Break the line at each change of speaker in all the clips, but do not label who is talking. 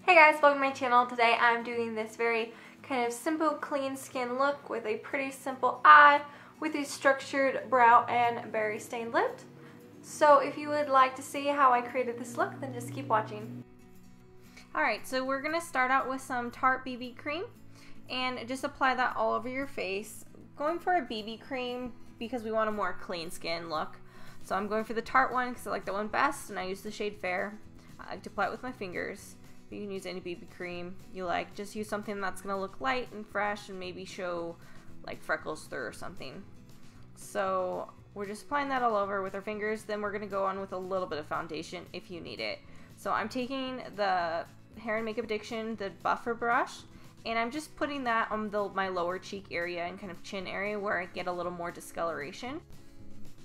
Hey guys, welcome to my channel. Today I'm doing this very kind of simple clean skin look with a pretty simple eye with a structured brow and berry stained lip. So if you would like to see how I created this look, then just keep watching. Alright, so we're going to start out with some Tarte BB cream and just apply that all over your face. Going for a BB cream because we want a more clean skin look. So I'm going for the Tarte one because I like that one best, and I use the shade Fair. I like to apply it with my fingers. You can use any BB cream you like. Just use something that's going to look light and fresh and maybe show like freckles through or something. So we're just applying that all over with our fingers. Then we're going to go on with a little bit of foundation if you need it. So I'm taking the Hair and Makeup Addiction, the buffer brush, and I'm just putting that on my lower cheek area and kind of chin area where I get a little more discoloration.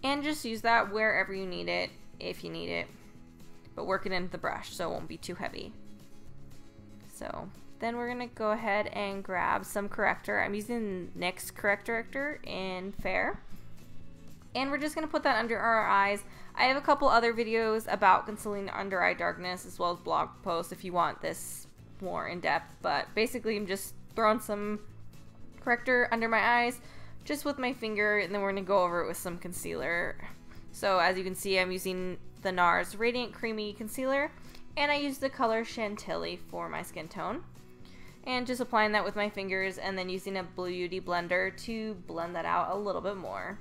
And just use that wherever you need it, if you need it. But work it into the brush so it won't be too heavy. So then we're going to go ahead and grab some corrector. I'm using NYX Corrector in Fair. And we're just going to put that under our eyes. I have a couple other videos about concealing under eye darkness as well as blog posts if you want this more in depth. But basically I'm just throwing some corrector under my eyes just with my finger, and then we're going to go over it with some concealer. So as you can see, I'm using the Nars Radiant Creamy Concealer. And I use the color Chantilly for my skin tone. And just applying that with my fingers and then using a beauty blender to blend that out a little bit more.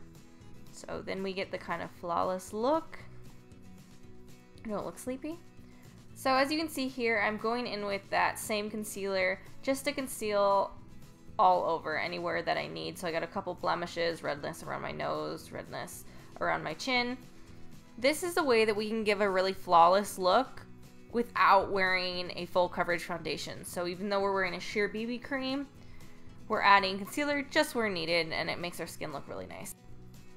So then we get the kind of flawless look. I don't look sleepy. So as you can see here, I'm going in with that same concealer just to conceal all over anywhere that I need. So I got a couple blemishes, redness around my nose, redness around my chin. This is a way that we can give a really flawless look without wearing a full coverage foundation. So even though we're wearing a sheer BB cream, we're adding concealer just where needed, and it makes our skin look really nice.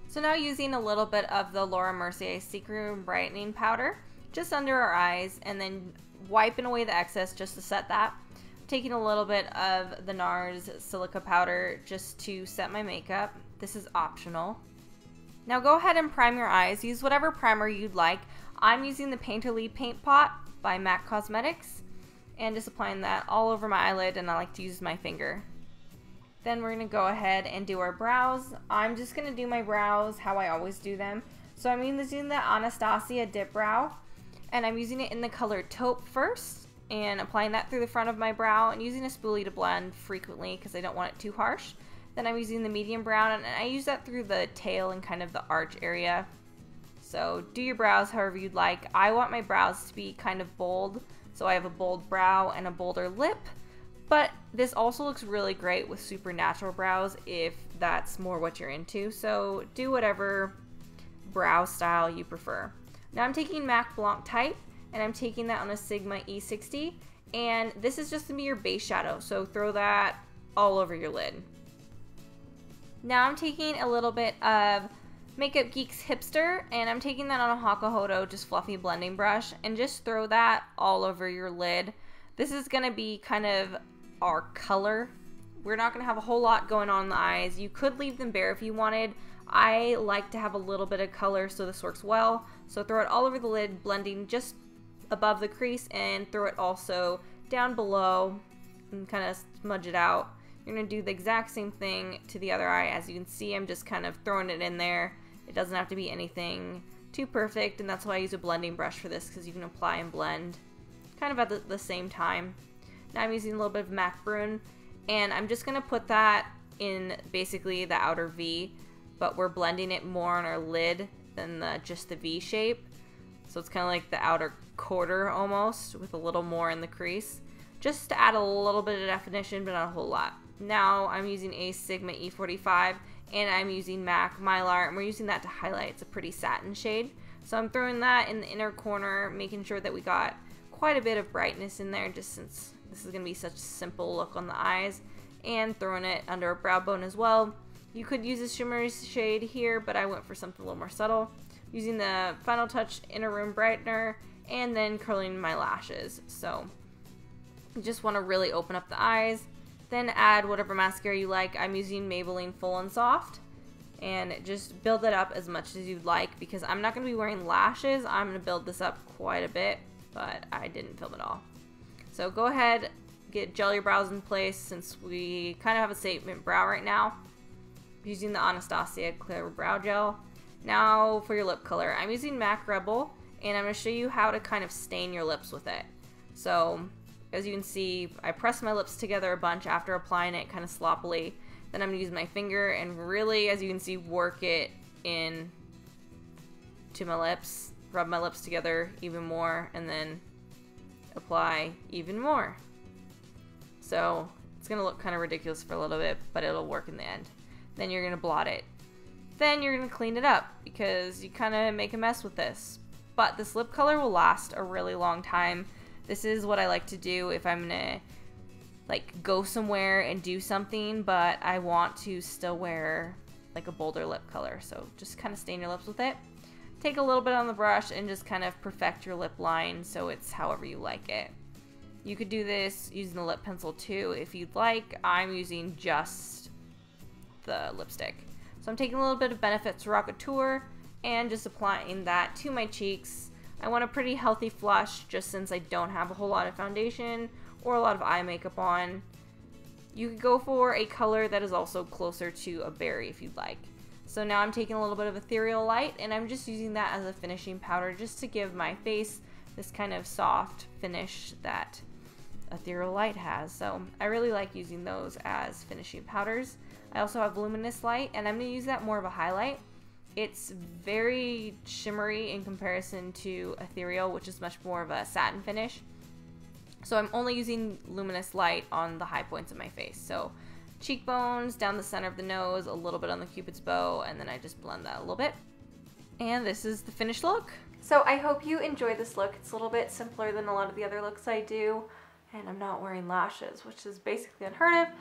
So now using a little bit of the Mercier Secret Room Brightening Powder just under our eyes, and then wiping away the excess just to set that. Taking a little bit of the Nars Silica Powder just to set my makeup. This is optional. Now go ahead and prime your eyes. Use whatever primer you'd like. I'm using the Painterly Paint Pot by MAC Cosmetics, and just applying that all over my eyelid, and I like to use my finger. Then we're going to go ahead and do our brows. I'm just going to do my brows how I always do them. So I'm using the Anastasia Dip Brow, and I'm using it in the color Taupe first, and applying that through the front of my brow, and using a spoolie to blend frequently because I don't want it too harsh. Then I'm using the medium brown, and I use that through the tail and kind of the arch area. So do your brows however you'd like. I want my brows to be kind of bold, so I have a bold brow and a bolder lip. But this also looks really great with super natural brows if that's more what you're into. So do whatever brow style you prefer. Now I'm taking MAC Blanc Type, and I'm taking that on a Sigma E60. And this is just going to be your base shadow, so throw that all over your lid. Now I'm taking a little bit of Makeup Geek's Hipster, and I'm taking that on a Hokuhodo, just fluffy blending brush, and just throw that all over your lid. This is going to be kind of our color. We're not going to have a whole lot going on in the eyes. You could leave them bare if you wanted. I like to have a little bit of color, so this works well. So throw it all over the lid, blending just above the crease, and throw it also down below and kind of smudge it out. You're going to do the exact same thing to the other eye. As you can see, I'm just kind of throwing it in there. It doesn't have to be anything too perfect, and that's why I use a blending brush for this, because you can apply and blend kind of at the same time. Now I'm using a little bit of MAC Brune, and I'm just going to put that in basically the outer V, but we're blending it more on our lid than just the V shape. So it's kind of like the outer quarter almost, with a little more in the crease, just to add a little bit of definition, but not a whole lot. Now I'm using a Sigma E45, and I'm using MAC Mylar, and we're using that to highlight. It's a pretty satin shade. So I'm throwing that in the inner corner, making sure that we got quite a bit of brightness in there, just since this is going to be such a simple look on the eyes, and throwing it under a brow bone as well. You could use a shimmery shade here, but I went for something a little more subtle. Using the Final Touch Inner Room Brightener, and then curling my lashes. So you just want to really open up the eyes. Then add whatever mascara you like. I'm using Maybelline Full and Soft, and just build it up as much as you'd like, because I'm not going to be wearing lashes. I'm going to build this up quite a bit, but I didn't film it all.
So go ahead, gel your brows in place since we kind of have a statement brow right now. Using the Anastasia Clear Brow Gel. Now for your lip color. I'm using MAC Rebel, and I'm going to show you how to kind of stain your lips with it. So as you can see, I press my lips together a bunch after applying it kind of sloppily. Then I'm going to use my finger and really, as you can see, work it in to my lips. Rub my lips together even more, and then apply even more. So it's going to look kind of ridiculous for a little bit, but it'll work in the end. Then you're going to blot it. Then you're going to clean it up because you kind of make a mess with this. But this lip color will last a really long time. This is what I like to do if I'm going to like go somewhere and do something, but I want to still wear like a bolder lip color. So just kind of stain your lips with it. Take a little bit on the brush and just kind of perfect your lip line so it's however you like it. You could do this using the lip pencil too if you'd like. I'm using just the lipstick. So I'm taking a little bit of Benefit's Rockateur and just applying that to my cheeks. I want a pretty healthy flush just since I don't have a whole lot of foundation or a lot of eye makeup on. You could go for a color that is also closer to a berry if you'd like. So now I'm taking a little bit of Ethereal Light and I'm just using that as a finishing powder just to give my face this kind of soft finish that Ethereal Light has. So I really like using those as finishing powders. I also have Luminous Light and I'm going to use that more of a highlight. It's very shimmery in comparison to Ethereal, which is much more of a satin finish. So I'm only using Luminous Light on the high points of my face. So cheekbones, down the center of the nose, a little bit on the cupid's bow, and then I just blend that a little bit. And this is the finished look.
So I hope you enjoyed this look. It's a little bit simpler than a lot of the other looks I do, and I'm not wearing lashes, which is basically unheard of.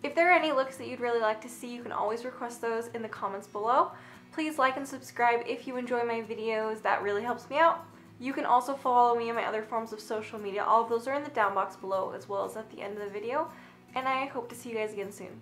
If there are any looks that you'd really like to see, you can always request those in the comments below. Please like and subscribe if you enjoy my videos. That really helps me out. You can also follow me on my other forms of social media. All of those are in the down box below as well as at the end of the video. And I hope to see you guys again soon.